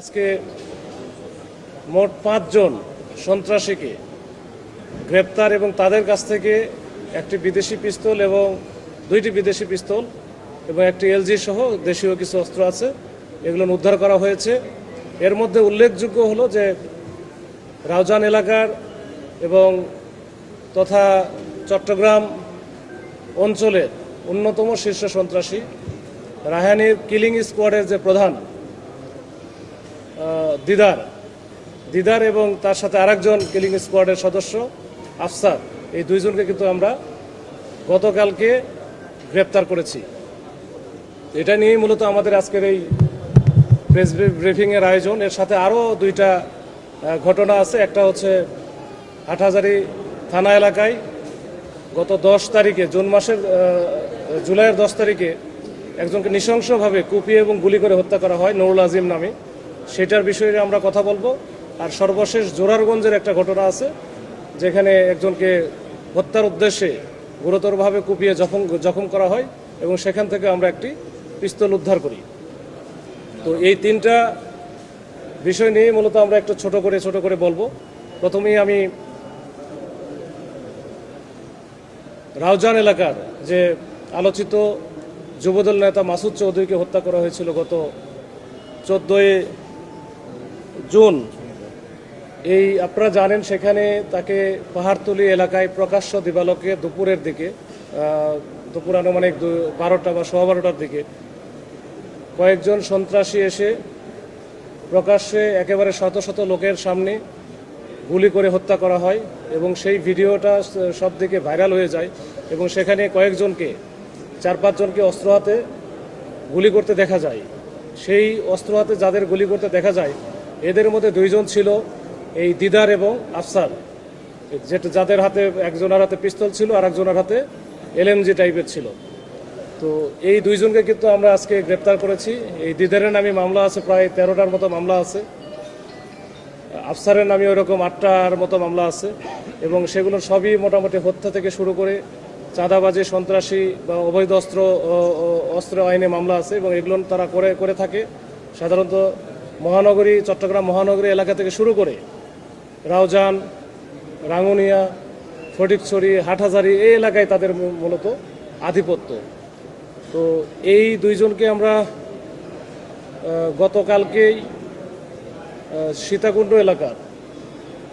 আজকে মোট 5 জন সন্ত্রাসীকে গ্রেপ্তার এবং তাদের কাছ থেকে একটি বিদেশি পিস্তল এবং 2টি বিদেশি পিস্তল এবং একটি এলজি সহ দেশীয় কিছু অস্ত্র আছে, এগুলো উদ্ধার করা হয়েছে। এর মধ্যে উল্লেখযোগ্য হলো যে রাউজান এলাকার এবং তথা চট্টগ্রাম অঞ্চলের অন্যতম শীর্ষ সন্ত্রাসী রায়হানীর কিলিং স্কোয়াডের যে প্রধান দিদার এবং তার সাথে আরেকজন কিলিং স্কোয়াডের সদস্য আফসার, এই 2 জনকে কিন্তু আমরা গতকালকে গ্রেপ্তার করেছি। এটা নিয়েই মূলত আমাদের আজকের এই প্রেস ব্রিফিংয়ের আয়োজন। এর সাথে আরও 2টা ঘটনা আছে। একটা হচ্ছে হাটহাজারী থানা এলাকায় গত 10 তারিখে জুলাইয়ের 10 তারিখে একজনকে নৃশংসভাবে কুপিয়ে এবং গুলি করে হত্যা করা হয় নুরুল আজিম নামে, সেটার বিষয়ে আমরা কথা বলবো। আর সর্বশেষ জোরারগঞ্জের একটা ঘটনা আছে, যেখানে একজনকে হত্যার উদ্দেশ্যে গুরুতরভাবে কুপিয়ে জখম করা হয় এবং সেখান থেকে আমরা একটি পিস্তল উদ্ধার করি। তো এই 3টা বিষয় নিয়ে মূলত আমরা একটু ছোট করে বলবো। প্রথমেই আমি রাউজান এলাকার যে আলোচিত যুবদল নেতা মাসুদ চৌধুরীকে হত্যা করা হয়েছিল গত 14 জুন। এই আপনারা জানেন, সেখানে তাকে পাহাড়তলী এলাকায় প্রকাশ্য দিবালোকে দুপুর আনুমানিক 12টা বা 12:15টার দিকে কয়েকজন সন্ত্রাসী এসে প্রকাশ্যে একেবারে শত শত লোকের সামনে গুলি করে হত্যা করা হয় এবং সেই ভিডিওটা সব দিকে ভাইরাল হয়ে যায় এবং সেখানে কয়েকজনকে 4-5 জনকে অস্ত্র হাতে গুলি করতে দেখা যায়। সেই অস্ত্র হাতে যাদের গুলি করতে দেখা যায়, এদের মধ্যে 2 জন ছিল এই দিদার এবং আফসার, যাদের হাতে একজনের হাতে পিস্তল ছিল আর একজনের হাতে এলএমজি টাইপের ছিল। তো এই 2 জনকে কিন্তু আমরা আজকে গ্রেপ্তার করেছি। এই দিদারের নামে মামলা আছে, প্রায় 13টার মতো মামলা আছে। আফসারের নামে ওইরকম 8টার মতো মামলা আছে এবং সেগুলো সবই মোটামুটি হত্যা থেকে শুরু করে চাঁদাবাজি, সন্ত্রাসী বা অবৈধ অস্ত্র আইনে মামলা আছে এবং এগুলো তারা করে থাকে সাধারণত চট্টগ্রাম মহানগরী এলাকা থেকে শুরু করে রাউজান, রাঙ্গুনিয়া, ফটিকছড়ি, হাটহাজারী এই এলাকায় তাদের মূলত আধিপত্য। তো এই 2 জনকে আমরা গতকালকেই সীতাকুণ্ড এলাকার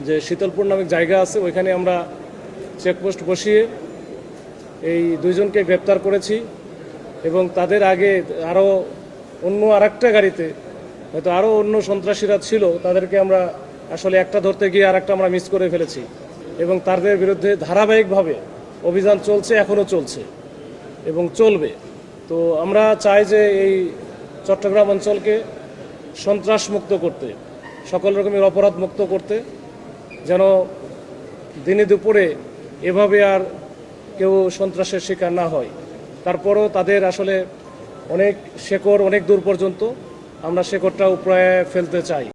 যে শীতলপুর নামক জায়গা আছে, ওইখানে আমরা চেকপোস্ট বসিয়ে এই 2 জনকে গ্রেপ্তার করেছি এবং তাদের আগে আরও অন্য আরেকটা গাড়িতে হয়তো আরও অন্য সন্ত্রাসীরা ছিল, তাদেরকে আমরা আসলে একটা ধরতে গিয়ে আরেকটা আমরা মিস করে ফেলেছি এবং তাদের বিরুদ্ধে ধারাবাহিকভাবে অভিযান চলছে, এখনও চলছে এবং চলবে। তো আমরা চাই যে এই চট্টগ্রাম অঞ্চলকে সন্ত্রাস মুক্ত করতে, সকল রকমের অপরাধ মুক্ত করতে, যেন দিনে দুপুরে এভাবে আর কেউ সন্ত্রাসের শিকার না হয়। তারপরও তাদের আসলে অনেক শেকড় অনেক দূর পর্যন্ত, আমরা শেকড়টা উপড়ে ফেলতে চাই।